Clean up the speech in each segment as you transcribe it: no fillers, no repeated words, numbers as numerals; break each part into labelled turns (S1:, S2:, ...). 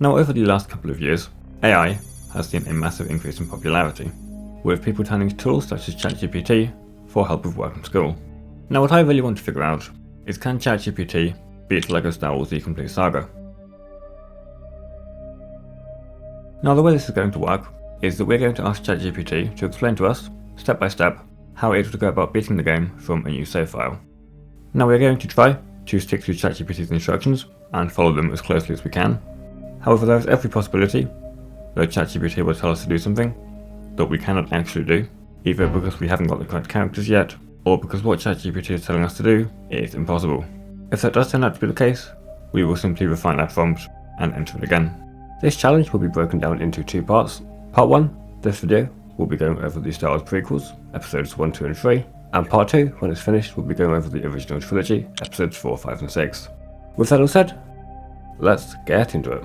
S1: Now, over the last couple of years, AI has seen a massive increase in popularity, with people turning to tools such as ChatGPT for help with work and school. Now, what I really want to figure out is, can ChatGPT beat LEGO Star Wars The Complete Saga? Now, the way this is going to work is that we're going to ask ChatGPT to explain to us, step by step, how it would go about beating the game from a new save file. Now, we're going to try to stick to ChatGPT's instructions and follow them as closely as we can. However, there is every possibility that ChatGPT will tell us to do something that we cannot actually do, either because we haven't got the correct characters yet, or because what ChatGPT is telling us to do is impossible. If that does turn out to be the case, we will simply refine that prompt and enter it again. This challenge will be broken down into two parts. Part 1, this video, will be going over the Star Wars prequels, episodes 1, 2 and 3, and part 2, when it's finished, will be going over the original trilogy, episodes 4, 5 and 6. With that all said, let's get into it.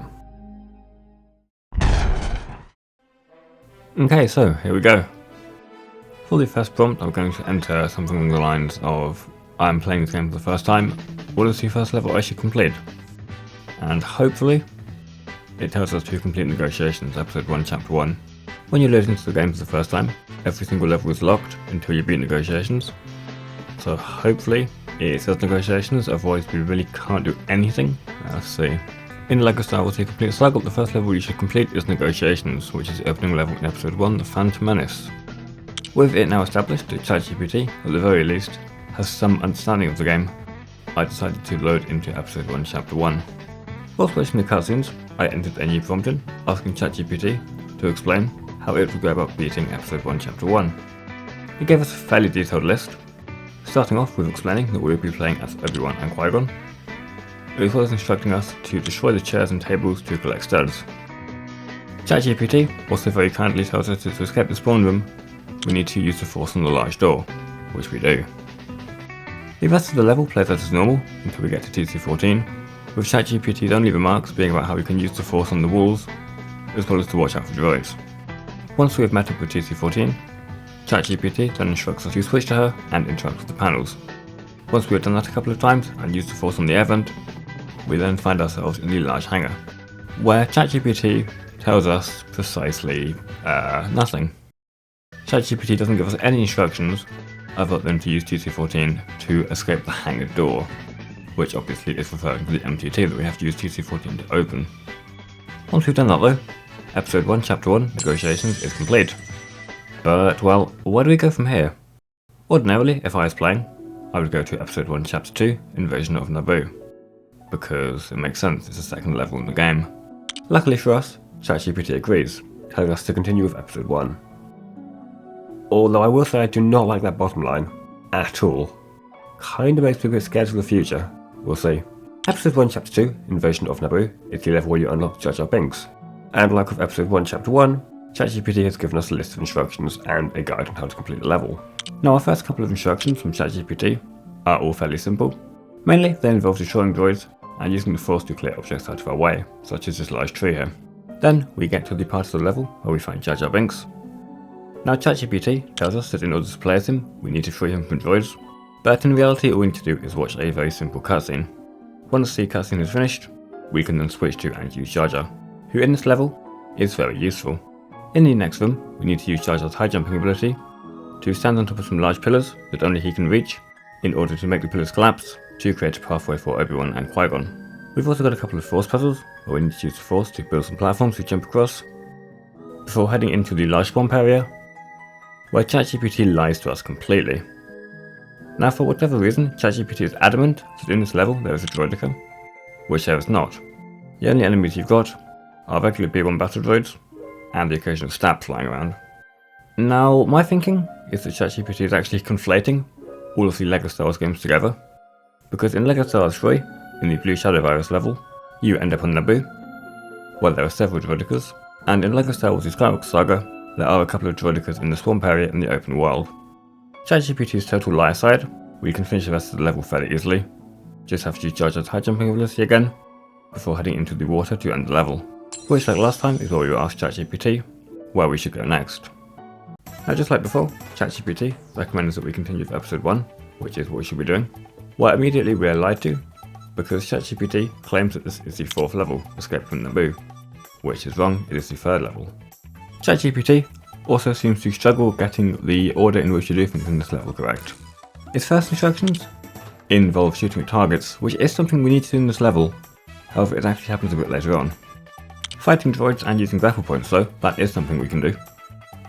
S1: Okay, so here we go. For the first prompt, I'm going to enter something along the lines of, I'm playing this game for the first time, what is the first level I should complete? And hopefully, it tells us to complete Negotiations, episode 1, chapter 1. When you load into the game for the first time, every single level is locked until you beat Negotiations. So hopefully, it says Negotiations, otherwise we really can't do anything. Let's see. In LEGO Star Wars The Complete Saga, the first level you should complete is Negotiations, which is the opening level in episode 1, The Phantom Menace. With it now established that ChatGPT, at the very least, has some understanding of the game, I decided to load into episode 1, chapter 1. Whilst watching the cutscenes, I entered a new prompt in, asking ChatGPT to explain how it would go about beating episode 1, chapter 1. It gave us a fairly detailed list, starting off with explaining that we would be playing as Obi-Wan and Qui-Gon, as well as instructing us to destroy the chairs and tables to collect studs. ChatGPT also very kindly tells us that to escape the spawn room, we need to use the Force on the large door, which we do. The rest of the level plays out as normal until we get to TC14, with ChatGPT's only remarks being about how we can use the Force on the walls, as well as to watch out for droids. Once we have met up with TC14, ChatGPT then instructs us to switch to her and interact with the panels. Once we have done that a couple of times and used the Force on the air vent, we then find ourselves in the large hangar, where ChatGPT tells us precisely nothing. ChatGPT doesn't give us any instructions other than to use TC14 to escape the hangar door, which obviously is referring to the MTT that we have to use TC14 to open. Once we've done that though, episode 1, chapter 1, Negotiations is complete. But well, where do we go from here? Ordinarily, if I was playing, I would go to episode 1, chapter 2, Invasion of Naboo, because it makes sense, it's the second level in the game. Luckily for us, ChatGPT agrees, telling us to continue with episode 1. Although I will say I do not like that bottom line, at all. Kinda makes me a bit scared for the future, we'll see. Episode 1, chapter 2, Invasion of Naboo, is the level where you unlock Jar Jar Binks. And like with episode 1, chapter 1, ChatGPT has given us a list of instructions and a guide on how to complete the level. Now, our first couple of instructions from ChatGPT are all fairly simple. Mainly, they involve destroying droids and using the Force to clear objects out of our way, such as this large tree here. Then, we get to the part of the level where we find Jar Jar Binks. Now, ChatGPT tells us that in order to play as him, we need to free him from droids, but in reality all we need to do is watch a very simple cutscene. Once the cutscene is finished, we can then switch to and use Jar Jar, who in this level is very useful. In the next room, we need to use Jar Jar's high jumping ability to stand on top of some large pillars that only he can reach in order to make the pillars collapse to create a pathway for Obi-Wan and Qui-Gon. We've also got a couple of Force puzzles where we need to use the Force to build some platforms to jump across, before heading into the large swamp area, where ChatGPT lies to us completely. Now, for whatever reason, ChatGPT is adamant that in this level there is a droideka, which there is not. The only enemies you've got are regular B1 battle droids, and the occasional stab flying around. Now, my thinking is that ChatGPT is actually conflating all of the LEGO Star Wars games together, because in LEGO Star Wars 3, in the Blue Shadow Virus level, you end up on Naboo, where there are several droidekas, and in LEGO Star Wars The Skywalker Saga, there are a couple of droidekas in the swamp area in the open world. ChatGPT's total lie aside, we can finish the rest of the level fairly easily. Just have to use Jar Jar's high jumping ability again, before heading into the water to end the level, which like last time is where we were asked ChatGPT where we should go next. Now, just like before, ChatGPT recommends that we continue with episode 1, which is what we should be doing. Well, immediately we are lied to, because ChatGPT claims that this is the 4th level, Escape from Naboo. which is wrong, it is the third level. ChatGPT also seems to struggle getting the order in which to do things in this level correct. Its first instructions involve shooting at targets, which is something we need to do in this level, however it actually happens a bit later on. Fighting droids and using grapple points though, that is something we can do.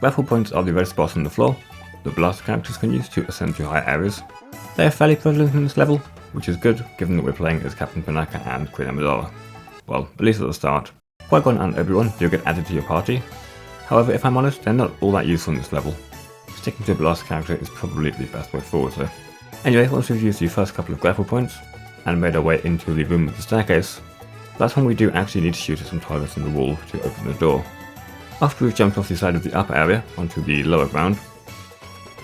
S1: Grapple points are the red spots on the floor that blaster characters can use to ascend to higher areas. They are fairly prevalent in this level, which is good given that we're playing as Captain Panaka and Queen Amidala. Well, at least at the start. Qui-Gon and Obi-Wan do get added to your party, however if I'm honest, they're not all that useful in this level. Sticking to a blaster character is probably the best way forward though. Anyway, once we've used the first couple of grapple points, and made our way into the room with the staircase, that's when we do actually need to shoot at some targets in the wall to open the door. After we've jumped off the side of the upper area onto the lower ground,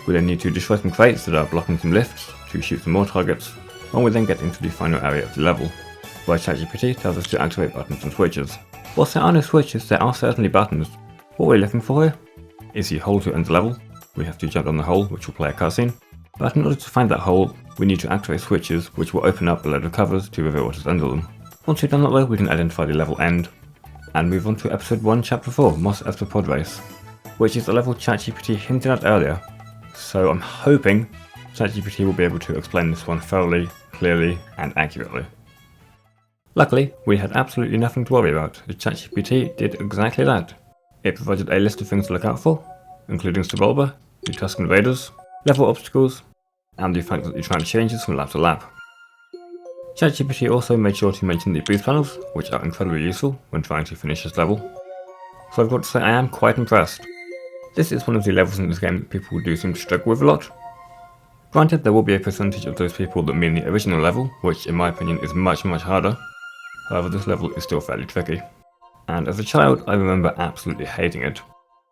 S1: we then need to destroy some crates that are blocking some lifts to shoot some more targets, when we then get into the final area of the level, where ChatGPT tells us to activate buttons and switches. Whilst there are no switches, there are certainly buttons. What we're looking for here is the hole to end the level. We have to jump on the hole, which will play a cutscene, but in order to find that hole, we need to activate switches which will open up a load of covers to reveal what is under them. Once we've done that though, we can identify the level end, and move on to episode 1 chapter 4, Mos Espa Pod Race, which is the level ChatGPT hinted at earlier, so I'm hoping ChatGPT will be able to explain this one thoroughly, clearly, and accurately. Luckily, we had absolutely nothing to worry about, as ChatGPT did exactly that. It provided a list of things to look out for, including Sebulba, the Tusken Raiders, level obstacles, and the fact that you try to change this from lap to lap. ChatGPT also made sure to mention the boost panels, which are incredibly useful when trying to finish this level. So I've got to say I am quite impressed. This is one of the levels in this game that people do seem to struggle with a lot. Granted, there will be a percentage of those people that mean the original level, which in my opinion is much harder. However, this level is still fairly tricky. And as a child, I remember absolutely hating it.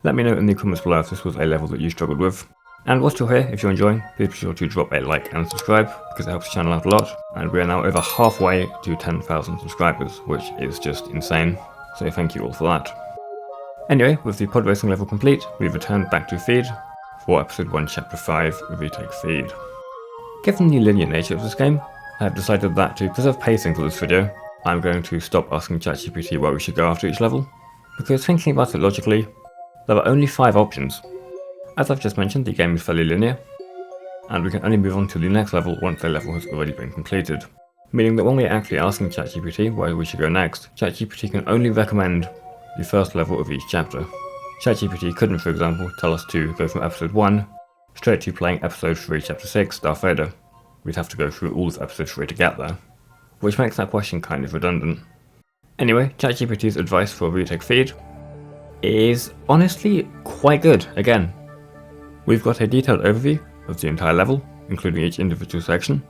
S1: Let me know in the comments below if this was a level that you struggled with. And whilst you're here, if you're enjoying, please be sure to drop a like and subscribe, because it helps the channel out a lot, and we are now over halfway to 10,000 subscribers, which is just insane, so thank you all for that. Anyway, with the pod racing level complete, we've returned back to feed for episode 1 chapter 5, retake feed. Given the linear nature of this game, I have decided that to preserve pacing for this video, I'm going to stop asking ChatGPT where we should go after each level, because thinking about it logically, there are only 5 options. As I've just mentioned, the game is fairly linear, and we can only move on to the next level once the level has already been completed. Meaning that when we're actually asking ChatGPT where we should go next, ChatGPT can only recommend the first level of each chapter. ChatGPT couldn't, for example, tell us to go from episode 1 straight to playing episode 3 chapter 6, Darth Vader. We'd have to go through all of episode 3 to get there, which makes that question kind of redundant. Anyway, ChatGPT's advice for retake feed is honestly quite good again. We've got a detailed overview of the entire level, including each individual section,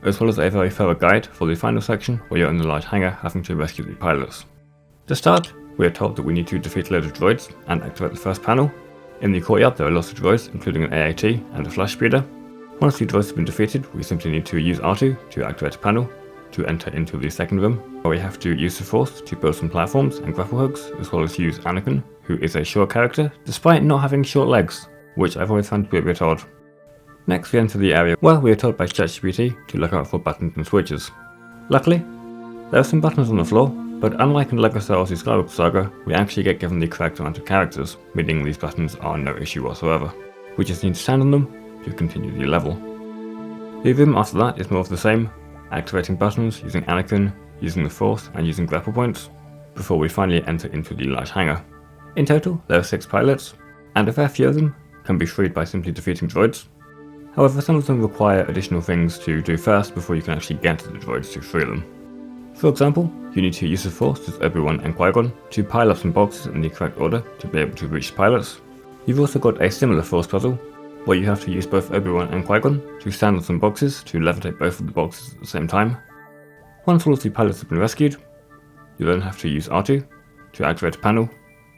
S1: as well as a very thorough guide for the final section where you're in the large hangar having to rescue the pilots. To start, we are told that we need to defeat a load of droids and activate the first panel. In the courtyard there are lots of droids, including an AAT and a flash speeder. Once the droids have been defeated, we simply need to use R2 to activate a panel to enter into the second room, where we have to use the Force to build some platforms and grapple hooks, as well as use Anakin, who is a short character, despite not having short legs, which I've always found to be a bit odd. Next we enter the area where we are told by ChatGPT to look out for buttons and switches. Luckily, there are some buttons on the floor, but unlike in LEGO Star Wars The Skywalker Saga, we actually get given the correct amount of characters, meaning these buttons are no issue whatsoever. We just need to stand on them to continue the level. The room after that is more of the same, activating buttons, using Anakin, using the Force and using grapple points, before we finally enter into the large hangar. In total, there are 6 pilots, and a fair few of them can be freed by simply defeating droids. However, some of them require additional things to do first before you can actually get to the droids to free them. For example, you need to use the Force with Obi-Wan and Qui-Gon to pile up some boxes in the correct order to be able to reach the pilots. You've also got a similar Force puzzle, where you have to use both Obi-Wan and Qui-Gon to stand on some boxes to levitate both of the boxes at the same time. Once all of the pilots have been rescued, you then have to use R2 to activate a panel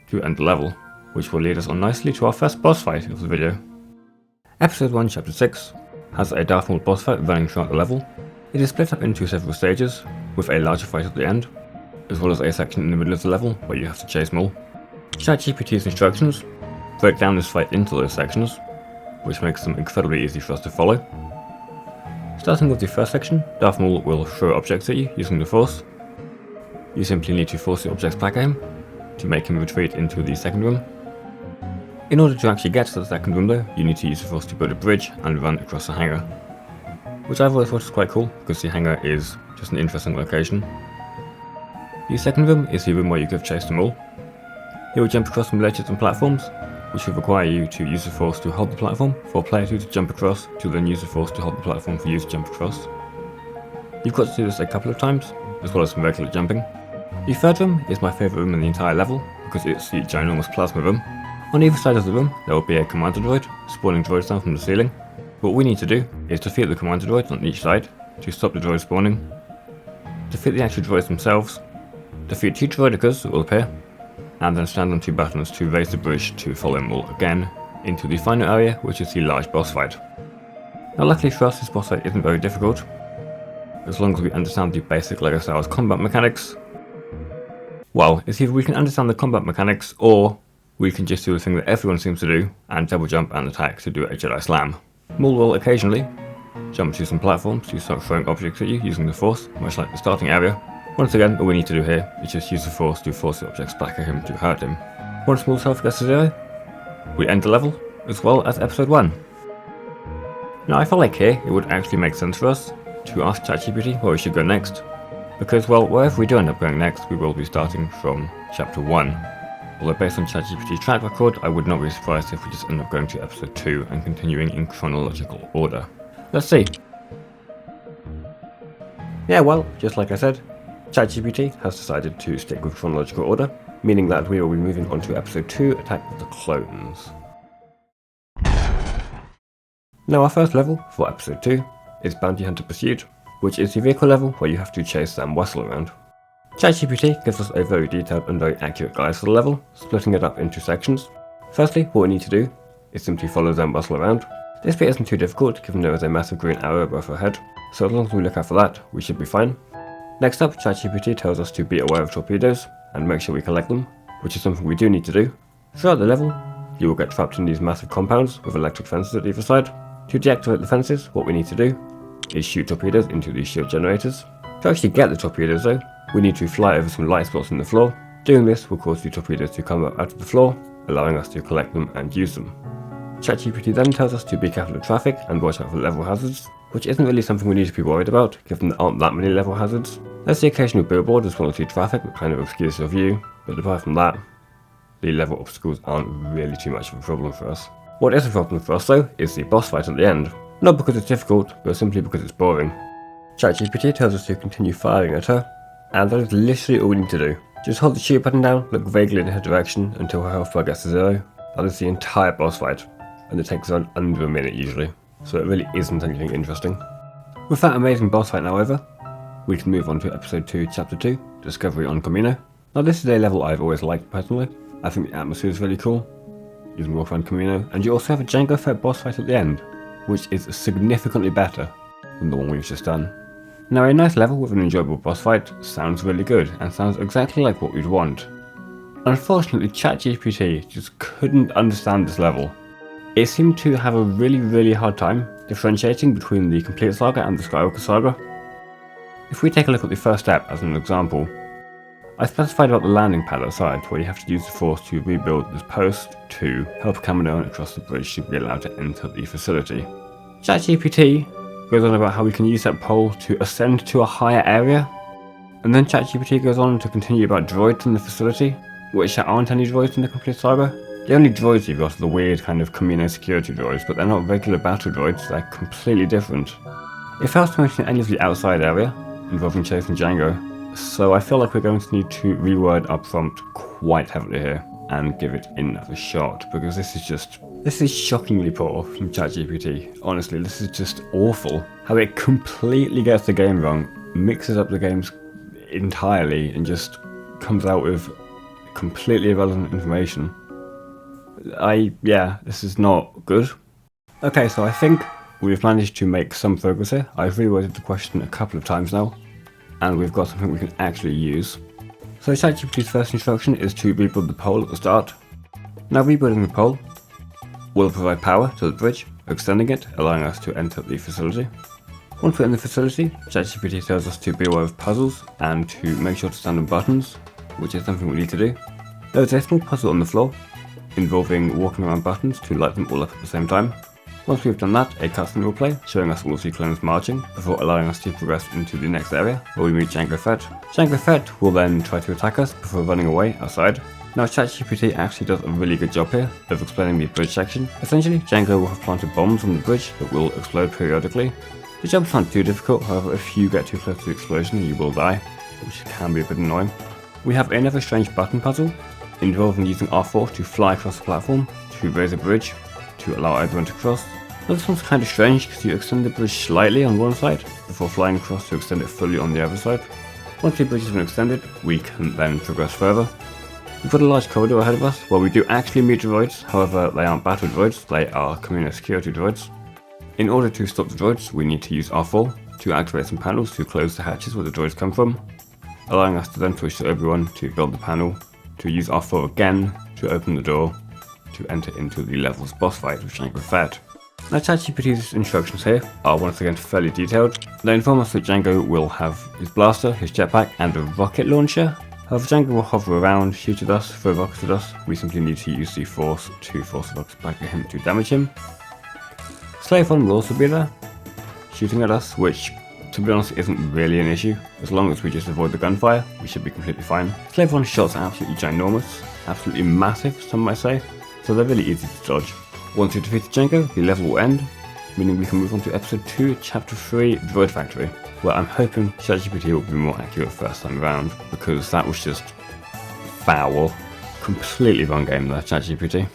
S1: to end the level, which will lead us on nicely to our first boss fight of the video. Episode 1 chapter 6 has a Darth Maul boss fight running throughout the level. It is split up into several stages, with a larger fight at the end, as well as a section in the middle of the level where you have to chase Maul. ChatGPT's instructions break down this fight into those sections, which makes them incredibly easy for us to follow. Starting with the first section, Darth Maul will throw objects at you using the Force. You simply need to force the objects back at him, to make him retreat into the second room. In order to actually get to the second room though, you need to use the force to build a bridge and run across the hangar, which I've always thought is quite cool because the hangar is just an interesting location. The second room is the room where you give chase to Maul. He will jump across some ledges and platforms, which will require you to use the force to hold the platform for player 2 to jump across, to then use the force to hold the platform for you to jump across. You've got to do this a couple of times, as well as some regular jumping. The third room is my favourite room in the entire level, because it's the ginormous plasma room. On either side of the room, there will be a commander droid, spawning droids down from the ceiling. What we need to do is defeat the commander droids on each side, to stop the droids spawning, defeat the actual droids themselves, defeat 2 droidicas that will appear, and then stand on 2 buttons to raise the bridge to follow Maul again into the final area, which is the large boss fight. Now luckily for us, this boss fight isn't very difficult, as long as we understand the basic LEGO Star Wars combat mechanics. Well, it's either we can understand the combat mechanics, or we can just do the thing that everyone seems to do, and double jump and attack to do a Jedi Slam. Maul will occasionally jump to some platforms to start throwing objects at you using the force, much like the starting area. Once again, all we need to do here is just use the force to force the objects back at him to hurt him. Once Maul's health gets to 0, we end the level, as well as episode 1. Now I feel like here it would actually make sense for us to ask ChatGPT where we should go next, because well, wherever we do end up going next, we will be starting from chapter 1. Although based on ChatGPT's track record, I would not be surprised if we just end up going to episode 2 and continuing in chronological order. Let's see. Yeah, well, just like I said, ChatGPT has decided to stick with chronological order, meaning that we will be moving on to episode 2, Attack of the Clones. Now our first level for episode 2 is Bounty Hunter Pursuit, which is the vehicle level where you have to chase Sam Wessel around. ChatGPT gives us a very detailed and very accurate guide for the level, splitting it up into sections. Firstly, what we need to do is simply follow Sam Wessel around. This bit isn't too difficult given there is a massive green arrow above our head, so as long as we look out for that, we should be fine. Next up, ChatGPT tells us to be aware of torpedoes and make sure we collect them, which is something we do need to do. Throughout the level, you will get trapped in these massive compounds with electric fences at either side. To deactivate the fences, what we need to do is shoot torpedoes into these shield generators. To actually get the torpedoes though, we need to fly over some light spots in the floor. Doing this will cause the torpedoes to come up out of the floor, allowing us to collect them and use them. ChatGPT then tells us to be careful of traffic and watch out for level hazards, which isn't really something we need to be worried about, given there aren't that many level hazards. There's the occasional billboard as well as the traffic that kind of obscures your view, but apart from that, the level obstacles aren't really too much of a problem for us. What is a problem for us though is the boss fight at the end. Not because it's difficult, but simply because it's boring. ChatGPT tells us to continue firing at her, and that is literally all we need to do. Just hold the shoot button down, look vaguely in her direction until her health bar gets to 0. That is the entire boss fight, and it takes around under a minute usually, so it really isn't anything interesting. With that amazing boss fight however, we can move on to episode 2, chapter 2, Discovery on Kamino. Now this is a level I've always liked personally. I think the atmosphere is really cool. You can walk around Kamino, and you also have a Jango Fett boss fight at the end, which is significantly better than the one we've just done. Now a nice level with an enjoyable boss fight sounds really good, and sounds exactly like what we'd want. Unfortunately, ChatGPT just couldn't understand this level. It seemed to have a really hard time differentiating between the Complete Saga and the Skywalker Saga. If we take a look at the first step as an example, I specified about the landing pad outside where you have to use the force to rebuild this post to help Kamino across the bridge to be allowed to enter the facility. ChatGPT goes on about how we can use that pole to ascend to a higher area, and then ChatGPT goes on to continue about droids in the facility, which there aren't any droids in the Complete Saga. The only droids you've got are the weird kind of Kamino security droids, but they're not regular battle droids, they're completely different. It fails to mention any of the outside area involving chasing Jango, so I feel like we're going to need to reword our prompt quite heavily here and give it another shot, because this is shockingly poor from ChatGPT. Honestly, this is just awful. How it completely gets the game wrong, mixes up the games entirely, and just comes out with completely irrelevant information. This is not good. Okay, so I think we've managed to make some progress here. I've reworded the question a couple of times now, and we've got something we can actually use. So ChatGPT's first instruction is to rebuild the pole at the start. Now rebuilding the pole will provide power to the bridge, extending it, allowing us to enter the facility. Once we're in the facility, ChatGPT tells us to be aware of puzzles and to make sure to stand on buttons, which is something we need to do. There is a small puzzle on the floor, involving walking around buttons to light them all up at the same time. Once we've done that, a cutscene will play, showing us all the clones marching, before allowing us to progress into the next area, where we meet Jango Fett. Jango Fett will then try to attack us before running away outside. Now ChatGPT actually does a really good job here of explaining the bridge section. Essentially, Jango will have planted bombs on the bridge that will explode periodically. The jumps aren't too difficult, however if you get too close to the explosion you will die, which can be a bit annoying. We have another strange button puzzle, involving using R4 to fly across the platform, to raise a bridge, to allow everyone to cross. Now this one's kind of strange because you extend the bridge slightly on one side, before flying across to extend it fully on the other side. Once the bridge has been extended, we can then progress further. We've got a large corridor ahead of us where we do actually meet droids, however they aren't battle droids, they are community security droids. In order to stop the droids, we need to use R4 to activate some panels to close the hatches where the droids come from, allowing us to then push to everyone to build the panel, to use R4 again to open the door, to enter into the level's boss fight with Jango Fett. Now ChatGPT's instructions here are once again fairly detailed. They inform us that Jango will have his blaster, his jetpack and a rocket launcher. However, Jango will hover around, shoot at us, throw rockets at us. We simply need to use the force to force the rockets back at him to damage him. Slave One will also be there, shooting at us, which to be honest isn't really an issue. As long as we just avoid the gunfire, we should be completely fine. Slave One's shots are absolutely ginormous, absolutely massive some might say, so they're really easy to dodge. Once we defeat Jango, the level will end, meaning we can move on to episode 2, chapter 3, Droid Factory, where I'm hoping ChatGPT will be more accurate first time around, because that was just foul. Completely wrong game there, ChatGPT.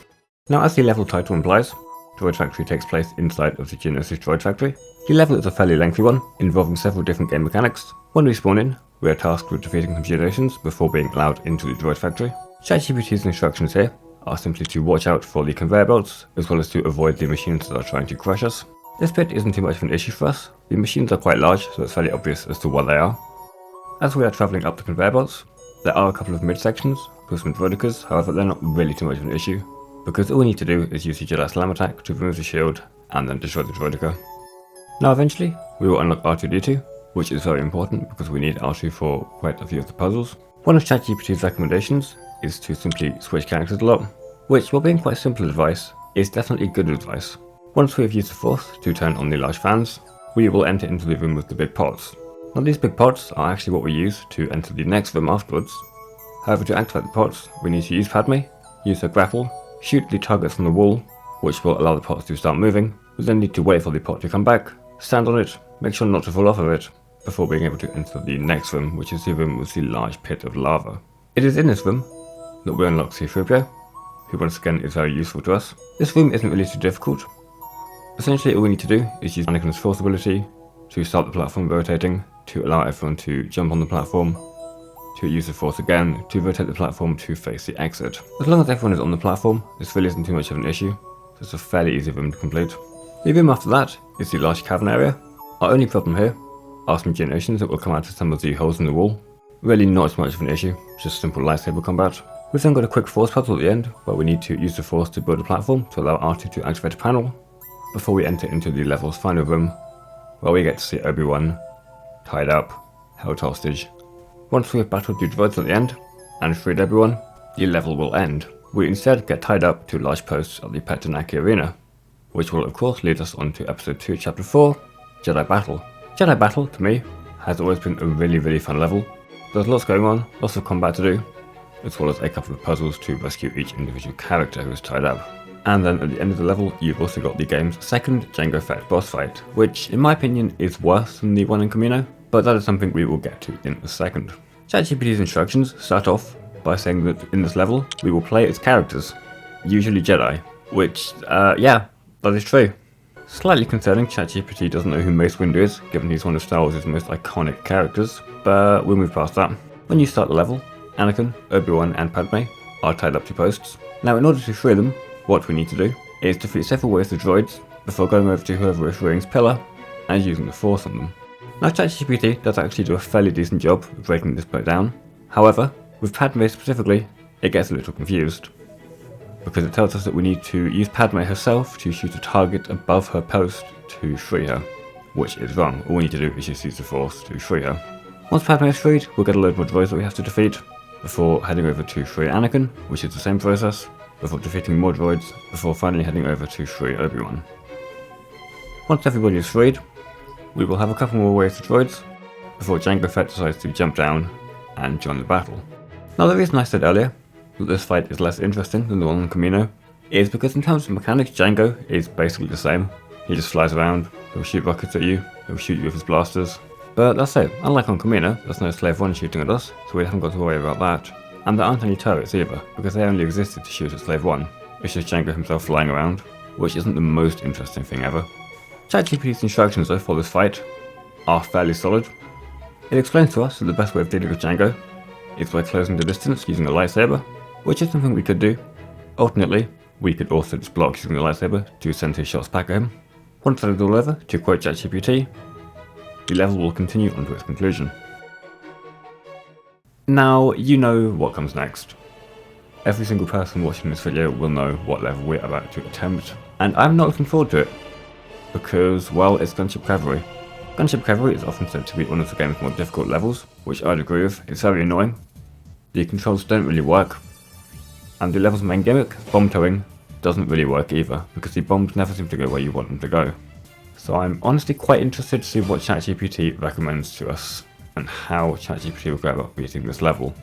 S1: Now as the level title implies, Droid Factory takes place inside of the Geonosis Droid Factory. The level is a fairly lengthy one, involving several different game mechanics. When we spawn in, we are tasked with defeating some Geonosians before being allowed into the Droid Factory. ChatGPT's instructions here are simply to watch out for the conveyor belts, as well as to avoid the machines that are trying to crush us. This bit isn't too much of an issue for us. The machines are quite large, so it's fairly obvious as to what they are. As we are travelling up the conveyor belts, there are a couple of mid-sections with some droidicas, however they're not really too much of an issue, because all we need to do is use the Jedi Slam attack to remove the shield and then destroy the droidica. Now eventually, we will unlock R2-D2, which is very important because we need R2 for quite a few of the puzzles. One of ChatGPT's recommendations is to simply switch characters a lot, which, while being quite simple advice, is definitely good advice. Once we have used the Force to turn on the large fans, we will enter into the room with the big pods. Now these big pods are actually what we use to enter the next room afterwards. However, to activate the pods, we need to use Padme, use her grapple, shoot the targets from the wall, which will allow the pods to start moving. We then need to wait for the pod to come back, stand on it, make sure not to fall off of it, before being able to enter the next room, which is the room with the large pit of lava. It is in this room that we unlock C-3PO, who once again is very useful to us. This room isn't really too difficult. Essentially all we need to do is use Anakin's Force ability to start the platform rotating, to allow everyone to jump on the platform, to use the Force again to rotate the platform to face the exit. As long as everyone is on the platform, this really isn't too much of an issue, so it's a fairly easy room to complete. The room after that is the large cavern area. Our only problem here are some Geonosians that will come out of some of the holes in the wall. Really not much of an issue, just simple lightsaber combat. We've then got a quick Force puzzle at the end, where we need to use the Force to build a platform to allow R2 to activate a panel, before we enter into the level's final room, where we get to see Obi-Wan tied up, held hostage. Once we have battled the droids at the end, and freed everyone, the level will end. We instead get tied up to large posts at the Petanaki Arena, which will of course lead us on to episode 2 chapter 4, Jedi Battle. Jedi Battle, to me, has always been a really fun level. There's lots going on, lots of combat to do, as well as a couple of puzzles to rescue each individual character who is tied up. And then at the end of the level, you've also got the game's second Jango Fett boss fight, which in my opinion is worse than the one in Kamino, but that is something we will get to in a second. ChatGPT's instructions start off by saying that in this level, we will play as characters, usually Jedi, which, yeah, that is true. Slightly concerning, ChatGPT doesn't know who Mace Windu is, given he's one of Star Wars' most iconic characters, but we'll move past that. When you start the level, Anakin, Obi-Wan and Padme are tied up to posts. Now in order to free them, what we need to do is defeat several waves of droids before going over to whoever is Ring's pillar and using the Force on them. Now ChatGPT does actually do a fairly decent job of breaking this bit down. However, with Padme specifically, it gets a little confused, because it tells us that we need to use Padme herself to shoot a target above her post to free her, which is wrong. All we need to do is just use the Force to free her. Once Padme is freed, we'll get a load more droids that we have to defeat, before heading over to free Anakin, which is the same process, before defeating more droids, before finally heading over to free Obi-Wan. Once everybody is freed, we will have a couple more waves to droids, before Jango Fett decides to jump down and join the battle. Now the reason I said earlier that this fight is less interesting than the one on Kamino is because in terms of mechanics, Jango is basically the same. He just flies around, he'll shoot rockets at you, he'll shoot you with his blasters. But that's it, unlike on Kamino, there's no Slave 1 shooting at us, so we haven't got to worry about that. And there aren't any turrets either, because they only existed to shoot at Slave 1. It's just Jango himself flying around, which isn't the most interesting thing ever. ChatGPT's instructions though for this fight are fairly solid. It explains to us that the best way of dealing with Jango is by closing the distance using a lightsaber, which is something we could do. Alternately, we could also just block using the lightsaber to send his shots back at him. Once that is all over, to quote ChatGPT, the level will continue on to its conclusion. Now, you know what comes next. Every single person watching this video will know what level we're about to attempt, and I'm not looking forward to it, because, well, it's Gunship Cavalry. Gunship Cavalry is often said to be one of the game's more difficult levels, which I'd agree with. It's very annoying. The controls don't really work, and the level's main gimmick, bomb towing, doesn't really work either, because the bombs never seem to go where you want them to go. So I'm honestly quite interested to see what ChatGPT recommends to us, and how ChatGPT will go about beating this level.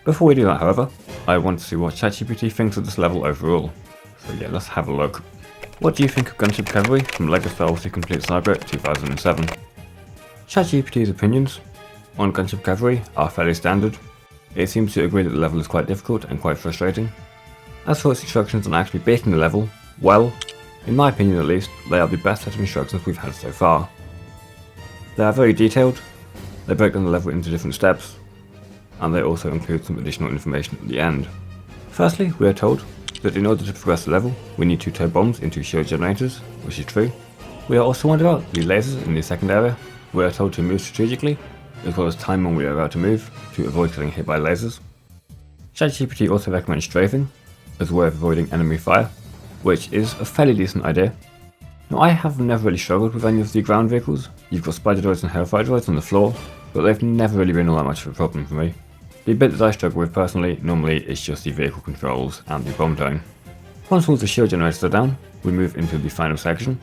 S1: Before we do that, however, I want to see what ChatGPT thinks of this level overall. So yeah, let's have a look. What do you think of Gunship Cavalry from LEGO Star Wars: The Complete Saga 2007? ChatGPT's opinions on Gunship Cavalry are fairly standard. It seems to agree that the level is quite difficult and quite frustrating. As for its instructions on actually beating the level, well, in my opinion at least, they are the best set of instructions we've had so far. They are very detailed, they break down the level into different steps, and they also include some additional information at the end. Firstly, we are told that in order to progress the level, we need to tow bombs into shield generators, which is true. We are also warned about the lasers in the second area. We are told to move strategically, as well as time when we are about to move, to avoid getting hit by lasers. ChatGPT also recommends strafing, as a way of avoiding enemy fire, which is a fairly decent idea. Now I have never really struggled with any of the ground vehicles. You've got spider droids and hellfire droids on the floor, but they've never really been all that much of a problem for me. The bit that I struggle with personally normally is just the vehicle controls and the bomb towing. Once all the shield generators are down, we move into the final section.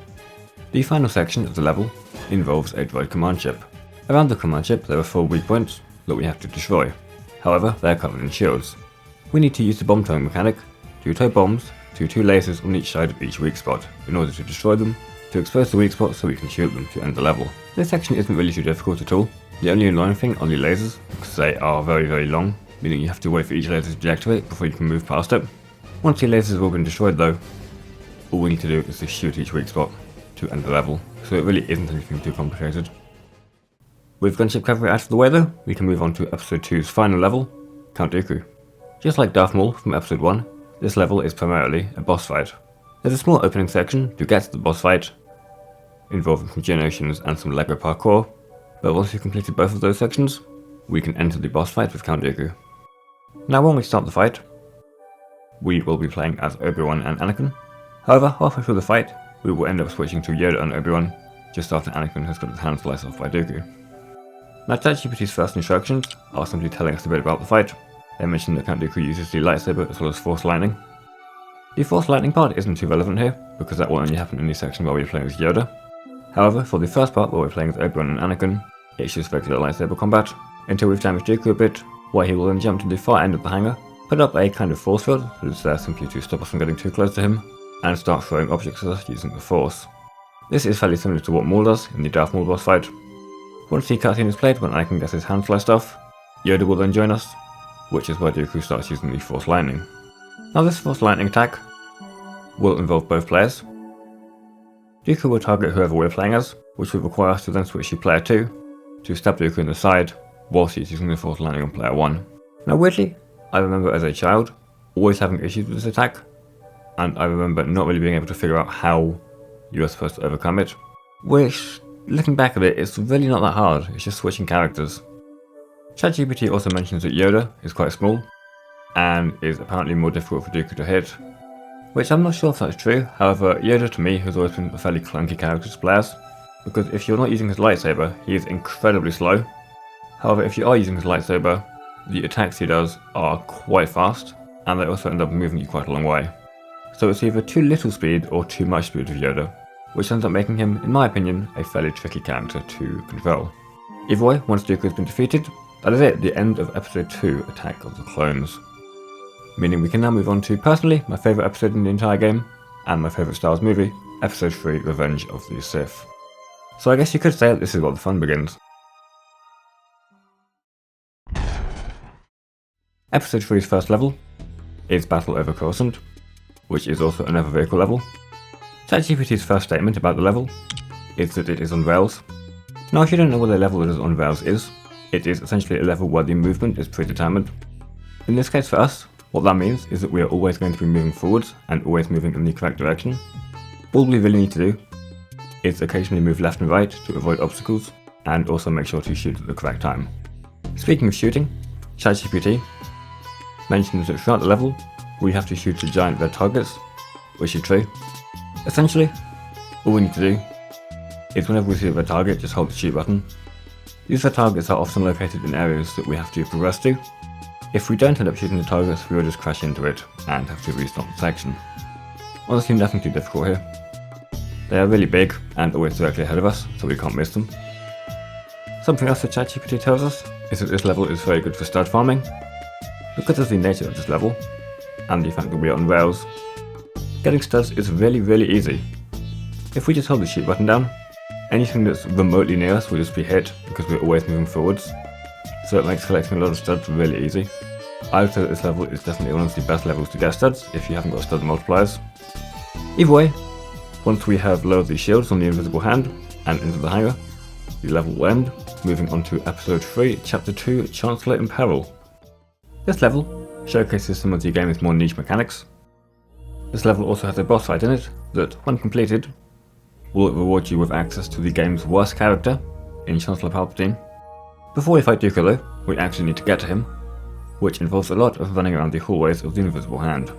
S1: The final section of the level involves a droid command ship. Around the command ship there are 4 weak points that we have to destroy. However, they are covered in shields. We need to use the bomb towing mechanic to tow bombs to 2 lasers on each side of each weak spot in order to destroy them, to expose the weak spot so we can shoot them to end the level. This section isn't really too difficult at all. The only annoying thing are the lasers, because they are very long, meaning you have to wait for each laser to deactivate before you can move past it. Once the lasers have all been destroyed though, all we need to do is to shoot each weak spot to end the level, so it really isn't anything too complicated. With Gunship Cavalry out of the way though, we can move on to Episode 2's final level, Count Dooku. Just like Darth Maul from Episode 1, this level is primarily a boss fight. There's a small opening section to get to the boss fight, involving some generations and some LEGO parkour, but once we've completed both of those sections, we can enter the boss fight with Count Dooku. Now when we start the fight, we will be playing as Obi-Wan and Anakin. However, halfway through the fight, we will end up switching to Yoda and Obi-Wan, just after Anakin has got his hand sliced off by Dooku. Now ChatGPT's first instructions are simply telling us a bit about the fight. They mention that Count Dooku uses the lightsaber as well as Force Lightning. The Force Lightning part isn't too relevant here, because that will only happen in the section where we're playing as Yoda. However, for the first part where we're playing as Obi-Wan and Anakin, it's just regular lightsaber combat, until we've damaged Dooku a bit, where he will then jump to the far end of the hangar, put up a kind of force field that is there simply to stop us from getting too close to him, and start throwing objects at us using the Force. This is fairly similar to what Maul does in the Darth Maul boss fight. Once the cutscene is played when Anakin gets his hand sliced off, Yoda will then join us, which is where Dooku starts using the Force Lightning. Now this Force Lightning attack will involve both players. Dooku will target whoever we're playing as, which will require us to then switch to player 2 to stab Dooku in the side whilst he's using the Force Lightning on player 1. Now weirdly, I remember as a child always having issues with this attack, and I remember not really being able to figure out how you are supposed to overcome it, which, looking back at it, it's really not that hard, it's just switching characters. ChatGPT also mentions that Yoda is quite small, and is apparently more difficult for Dooku to hit, which I'm not sure if that's true. However, Yoda to me has always been a fairly clunky character to play as, because if you're not using his lightsaber, he is incredibly slow. However, if you are using his lightsaber, the attacks he does are quite fast, and they also end up moving you quite a long way. So it's either too little speed or too much speed with Yoda, which ends up making him, in my opinion, a fairly tricky character to control. Either way, once Dooku has been defeated, that is it, the end of Episode 2, Attack of the Clones. Meaning we can now move on to, personally, my favourite episode in the entire game, and my favourite Star Wars movie, Episode 3, Revenge of the Sith. So I guess you could say that this is where the fun begins. Episode 3's first level is Battle over Coruscant, which is also another vehicle level. ChatGPT's first statement about the level is that it is on rails. Now if you don't know what a level that is on rails is, it is essentially a level where the movement is predetermined. In this case for us, what that means is that we are always going to be moving forwards and always moving in the correct direction. All we really need to do is occasionally move left and right to avoid obstacles, and also make sure to shoot at the correct time. Speaking of shooting, ChatGPT mentions that throughout the level, we have to shoot at giant red targets, which is true. Essentially, all we need to do is whenever we see a red target, just hold the shoot button. These red targets are often located in areas that we have to progress to. If we don't end up shooting the targets, we will just crash into it and have to restart the section. Honestly, nothing too difficult here. They are really big and always directly ahead of us, so we can't miss them. Something else that ChatGPT tells us is that this level is very good for stud farming. Because of the nature of this level, and the fact that we are on rails, getting studs is really easy. If we just hold the shoot button down, anything that's remotely near us will just be hit because we're always moving forwards, so it makes collecting a lot of studs really easy. I would say that this level is definitely one of the best levels to get studs if you haven't got stud multipliers. Either way, once we have lowered the shields on the invisible hand and into the hangar, the level will end, moving on to Episode 3, Chapter 2, Chancellor in Peril. This level showcases some of the game's more niche mechanics. This level also has a boss fight in it that, when completed, will reward you with access to the game's worst character in Chancellor Palpatine. Before we fight Dooku though, we actually need to get to him, which involves a lot of running around the hallways of the Invisible Hand.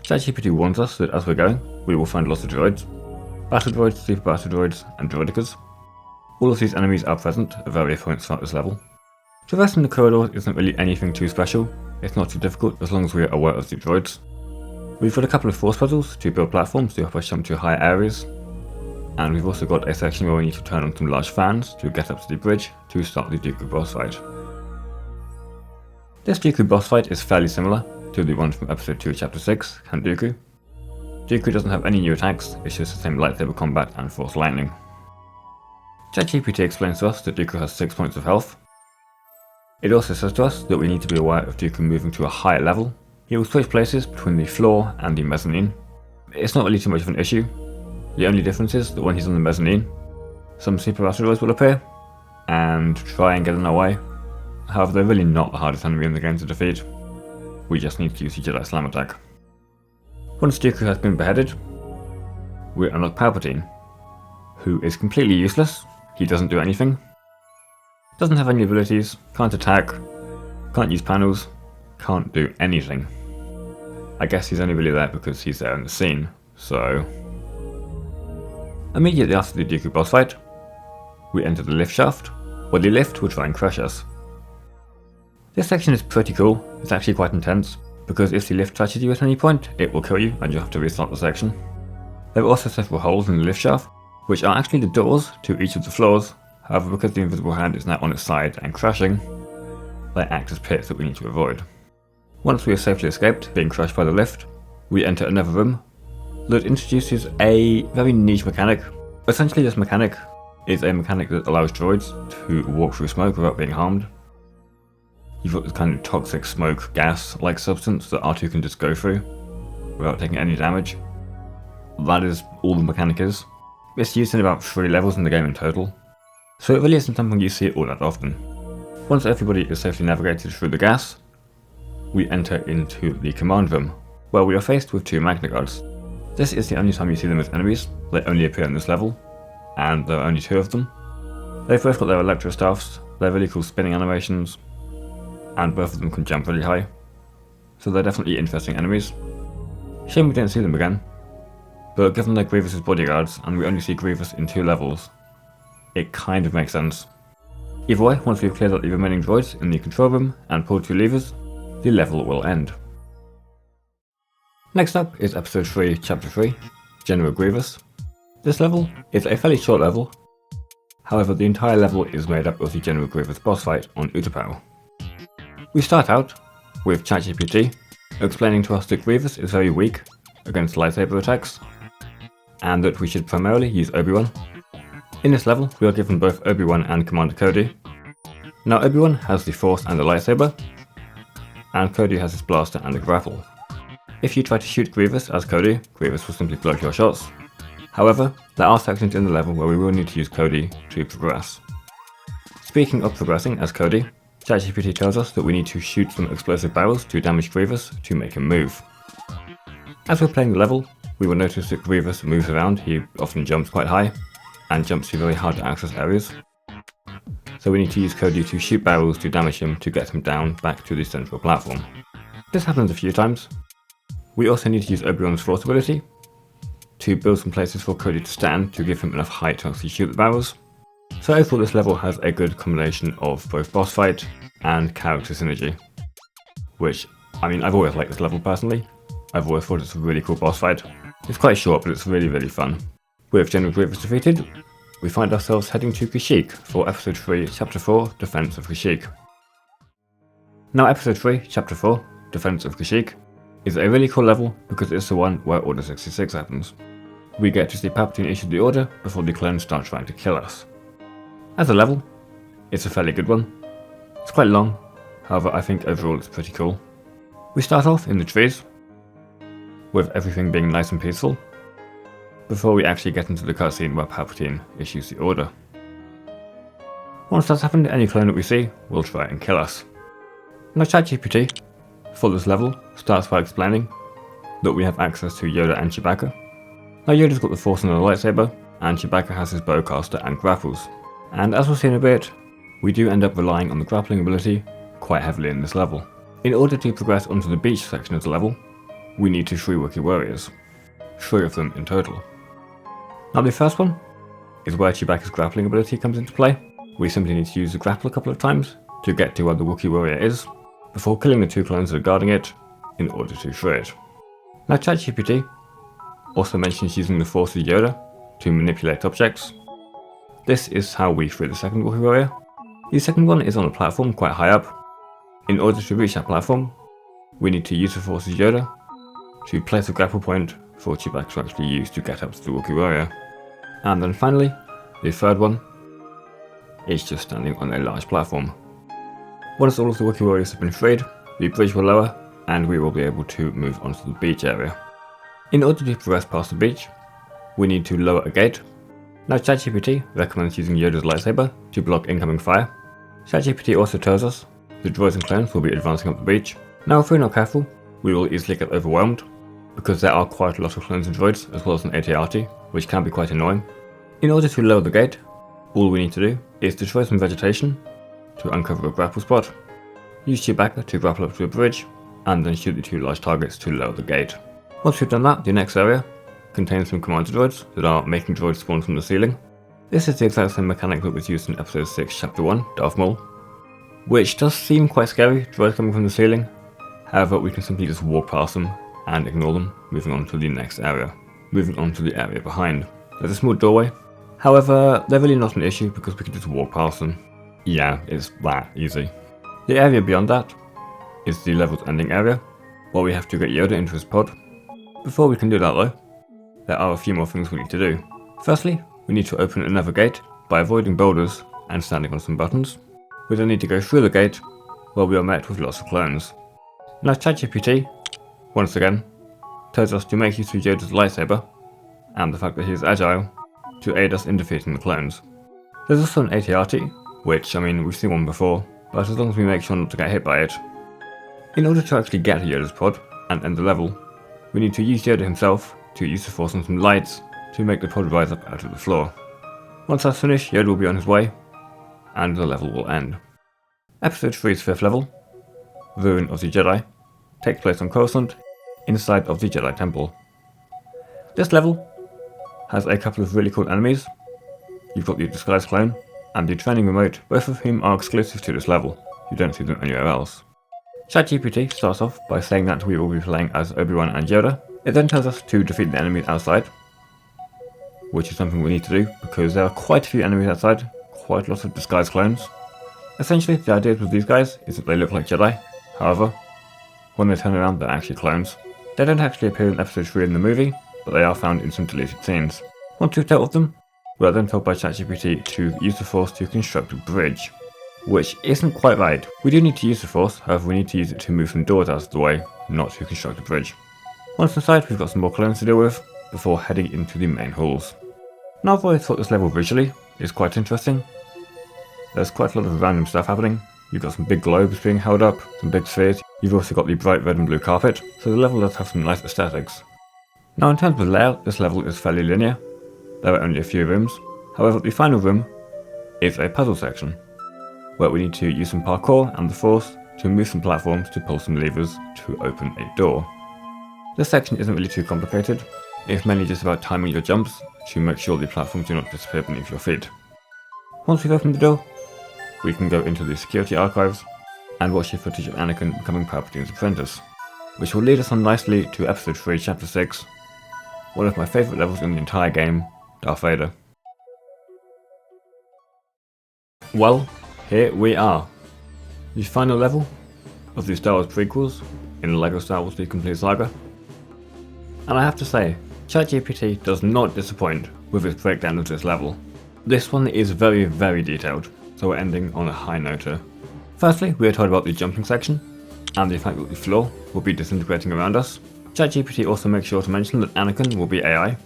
S1: ChatGPT warns us that as we're going, we will find lots of droids, battle droids, super battle droids, and droidicas. All of these enemies are present at various points throughout this level. Traversing the corridors isn't really anything too special, it's not too difficult as long as we are aware of the droids. We've got a couple of force puzzles to build platforms to help us jump to higher areas, and we've also got a section where we need to turn on some large fans to get up to the bridge to start the Dooku boss fight. This Dooku boss fight is fairly similar to the one from Episode 2 Chapter 6, Count Dooku. Dooku doesn't have any new attacks, it's just the same lightsaber combat and force lightning. ChatGPT explains to us that Dooku has 6 points of health. It also says to us that we need to be aware of Dooku moving to a higher level. He will switch places between the floor and the mezzanine. It's not really too much of an issue. The only difference is that when he's on the mezzanine, some super asteroids will appear and try and get in our way. However, they're really not the hardest enemy in the game to defeat. We just need to use the Jedi Slam attack. Once Dooku has been beheaded, we unlock Palpatine, who is completely useless. He doesn't do anything. Doesn't have any abilities, can't attack, can't use panels, can't do anything. I guess he's only really there because he's there in the scene, so... Immediately after the Dooku boss fight, we enter the lift shaft, where the lift will try and crush us. This section is pretty cool, it's actually quite intense, because if the lift touches you at any point, it will kill you and you'll have to restart the section. There are also several holes in the lift shaft, which are actually the doors to each of the floors. However, because the invisible hand is now on its side and crashing, they act as pits that we need to avoid. Once we have safely escaped being crushed by the lift, we enter another room that introduces a very niche mechanic. Essentially, this mechanic is a mechanic that allows droids to walk through smoke without being harmed. You've got this kind of toxic smoke gas-like substance that R2 can just go through without taking any damage. That is all the mechanic is. It's used in about 3 levels in the game in total, so it really isn't something you see all that often. Once everybody is safely navigated through the gas, we enter into the command room, where we are faced with 2 MacLeods. This is the only time you see them as enemies. They only appear in this level, and there are only 2 of them. They've both got their electro staffs, they're really cool spinning animations, and both of them can jump really high, so they're definitely interesting enemies. Shame we didn't see them again, but given they're Grievous's bodyguards and we only see Grievous in 2 levels, it kind of makes sense. Either way, once we've cleared out the remaining droids in the control room and pulled 2 levers, the level will end. Next up is Episode 3, Chapter 3, General Grievous. This level is a fairly short level, however the entire level is made up of the General Grievous boss fight on Utapau. We start out with ChatGPT explaining to us that Grievous is very weak against lightsaber attacks, and that we should primarily use Obi-Wan. In this level, we are given both Obi-Wan and Commander Cody. Now Obi-Wan has the Force and the lightsaber, and Cody has his blaster and the grapple. If you try to shoot Grievous as Cody, Grievous will simply block your shots. However, there are sections in the level where we will need to use Cody to progress. Speaking of progressing as Cody, ChatGPT tells us that we need to shoot some explosive barrels to damage Grievous to make him move. As we're playing the level, we will notice that Grievous moves around. He often jumps quite high, and jumps to very hard to access areas. So we need to use Cody to shoot barrels to damage him to get him down back to the central platform. This happens a few times. We also need to use Obi-Wan's Force ability to build some places for Cody to stand to give him enough height to actually shoot the barrels. So overall this level has a good combination of both boss fight and character synergy. Which, I mean, I've always liked this level personally. I've always thought it's a really cool boss fight. It's quite short, but it's really fun. With General Grievous defeated, we find ourselves heading to Kashyyyk for Episode 3, Chapter 4, Defense of Kashyyyk. Now Episode 3, Chapter 4, Defense of Kashyyyk, is a really cool level because it's the one where Order 66 happens. We get to see Palpatine issue the order before the clones start trying to kill us. As a level, it's a fairly good one. It's quite long, however I think overall it's pretty cool. We start off in the trees, with everything being nice and peaceful, before we actually get into the cutscene where Palpatine issues the order. Once that's happened, any clone that we see will try and kill us. Now ChatGPT, for this level, starts by explaining that we have access to Yoda and Chewbacca. Now Yoda's got the Force and the lightsaber, and Chewbacca has his bowcaster and grapples. And as we'll see in a bit, we do end up relying on the grappling ability quite heavily in this level. In order to progress onto the beach section of the level, we need 3 Wookiee warriors. 3 of them in total. Now the first one is where Chewbacca's grappling ability comes into play. We simply need to use the grapple a couple of times to get to where the Wookiee warrior is, before killing the 2 clones that are guarding it in order to free it. Now ChatGPT also mentions using the Force of Yoda to manipulate objects. This is how we free the second Wookiee warrior. The second one is on a platform quite high up. In order to reach that platform, we need to use the Force of Yoda to place a grapple point for Chewbacca to actually use to get up to the Wookiee warrior. And then finally, the third one is just standing on a large platform. Once all of the Wookiee warriors have been freed, the bridge will lower and we will be able to move onto the beach area. In order to progress past the beach, we need to lower a gate. Now ChatGPT recommends using Yoda's lightsaber to block incoming fire. ChatGPT also tells us the droids and clones will be advancing up the beach. Now if we're not careful, we will easily get overwhelmed, because there are quite a lot of clones and droids as well as an AT-AT, which can be quite annoying. In order to lower the gate, all we need to do is destroy some vegetation to uncover a grapple spot, use Chewbacca to grapple up to a bridge, and then shoot the 2 large targets to lower the gate. Once we've done that, the next area contains some commander droids that are making droids spawn from the ceiling. This is the exact same mechanic that was used in Episode 6, Chapter 1, Darth Maul, which does seem quite scary, droids coming from the ceiling. However, we can simply just walk past them and ignore them, moving on to the next area, moving on to the area behind. There's a small doorway, however, they're really not an issue because we can just walk past them. Yeah, it's that easy. The area beyond that is the level's ending area, where we have to get Yoda into his pod. Before we can do that though, there are a few more things we need to do. Firstly, we need to open another gate by avoiding boulders and standing on some buttons. We then need to go through the gate, where we are met with lots of clones. Now ChatGPT, once again, tells us to make use of Yoda's lightsaber, and the fact that he is agile, to aid us in defeating the clones. There's also an AT-AT, which, I mean, we've seen one before, but as long as we make sure not to get hit by it. In order to actually get to Yoda's pod and end the level, we need to use Yoda himself to use the Force on some lights to make the pod rise up out of the floor. Once that's finished, Yoda will be on his way, and the level will end. Episode 3's 5th level, Ruin of the Jedi, takes place on Coruscant, inside of the Jedi Temple. This level has a couple of really cool enemies. You've got the Disguised Clone, and the training remote, both of whom are exclusive to this level. You don't see them anywhere else. ChatGPT starts off by saying that we will be playing as Obi-Wan and Yoda. It then tells us to defeat the enemies outside, which is something we need to do because there are quite a few enemies outside, quite a lot of disguised clones. Essentially, the idea with these guys is that they look like Jedi. However, when they turn around, they're actually clones. They don't actually appear in episode 3 in the movie, but they are found in some deleted scenes. Once we've dealt with them, we are then told by ChatGPT to use the Force to construct a bridge, which isn't quite right. We do need to use the Force, however we need to use it to move some doors out of the way, not to construct a bridge. Once inside, we've got some more clones to deal with, before heading into the main halls. Now I've always thought this level visually is quite interesting. There's quite a lot of random stuff happening. You've got some big globes being held up, some big spheres. You've also got the bright red and blue carpet, so the level does have some nice aesthetics. Now in terms of layout, this level is fairly linear. There are only a few rooms. However, the final room is a puzzle section, where we need to use some parkour and the Force to move some platforms to pull some levers to open a door. This section isn't really too complicated. It's mainly just about timing your jumps to make sure the platforms do not disappear beneath your feet. Once we've opened the door, we can go into the security archives and watch the footage of Anakin becoming Palpatine's apprentice, which will lead us on nicely to episode 3 chapter 6, one of my favourite levels in the entire game, Darth Vader. Well, here we are. The final level of the Star Wars prequels in the LEGO Star Wars The Complete Saga. And I have to say, ChatGPT does not disappoint with its breakdown of this level. This one is very, very detailed, so we're ending on a high note here. Firstly, we are told about the jumping section, and the fact that the floor will be disintegrating around us. ChatGPT also makes sure to mention that Anakin will be AI,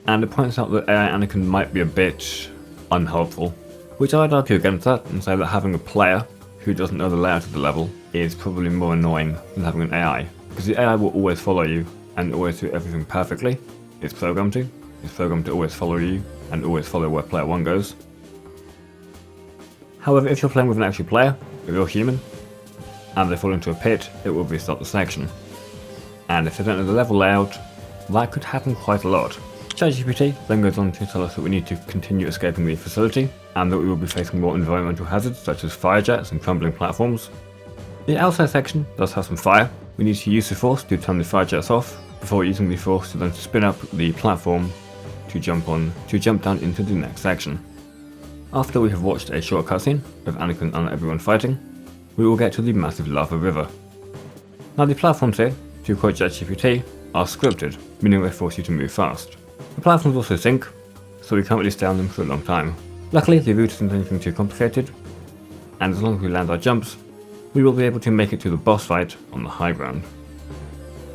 S1: and it points out that AI Anakin might be a bit unhelpful, which I'd argue against that and say that having a player who doesn't know the layout of the level is probably more annoying than having an AI, because the AI will always follow you and always do everything perfectly. It's programmed to always follow you and always follow where player 1 goes. However, if you're playing with an actual player, a real human, and they fall into a pit, it will restart the section. And if they don't know the level layout, that could happen quite a lot. ChatGPT then goes on to tell us that we need to continue escaping the facility, and that we will be facing more environmental hazards such as fire jets and crumbling platforms. The outside section does have some fire. We need to use the Force to turn the fire jets off, before using the Force to then spin up the platform to jump down into the next section. After we have watched a short cutscene of Anakin and everyone fighting, we will get to the massive lava river. Now the platforms here, to quote ChatGPT, are scripted, meaning they force you to move fast. The platforms also sink, so we can't really stay on them for a long time. Luckily, the route isn't anything too complicated, and as long as we land our jumps, we will be able to make it to the boss fight on the high ground.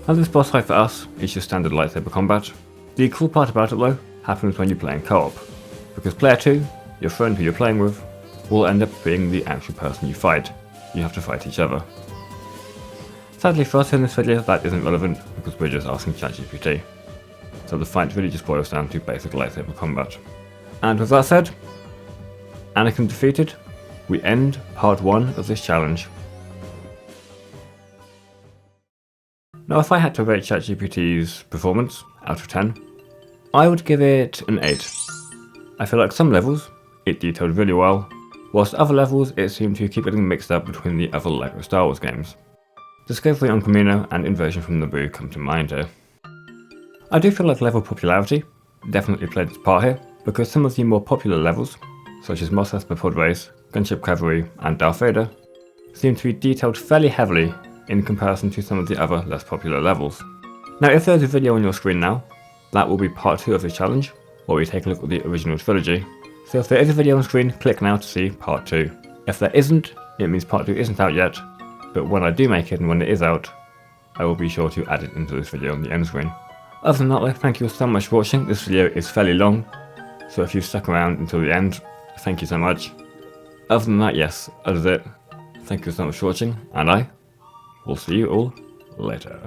S1: Now this boss fight for us is just standard lightsaber combat. The cool part about it though happens when you're playing co-op, because player 2, your friend who you're playing with, will end up being the actual person you fight. You have to fight each other. Sadly for us in this video that isn't relevant because we're just asking ChatGPT. So the fight really just boils down to basic lightsaber combat. And with that said, Anakin defeated, we end part 1 of this challenge. Now if I had to rate ChatGPT's performance out of 10, I would give it an 8. I feel like some levels it detailed really well, whilst other levels it seemed to keep getting mixed up between the other LEGO Star Wars games. Discovery on Kamino and Invasion from Naboo come to mind here. I do feel like level popularity definitely played its part here, because some of the more popular levels, such as Mos Espa Pod Race, Gunship Cavalry and Darth Vader, seem to be detailed fairly heavily in comparison to some of the other less popular levels. Now if there's a video on your screen now, that will be part 2 of this challenge, where we take a look at the original trilogy. So if there is a video on screen, click now to see part 2. If there isn't, it means part 2 isn't out yet, but when I do make it and when it is out, I will be sure to add it into this video on the end screen. Other than that though, thank you so much for watching. This video is fairly long, so if you've stuck around until the end, thank you so much. Other than that, yes, that is it. Thank you so much for watching, and I will see you all later.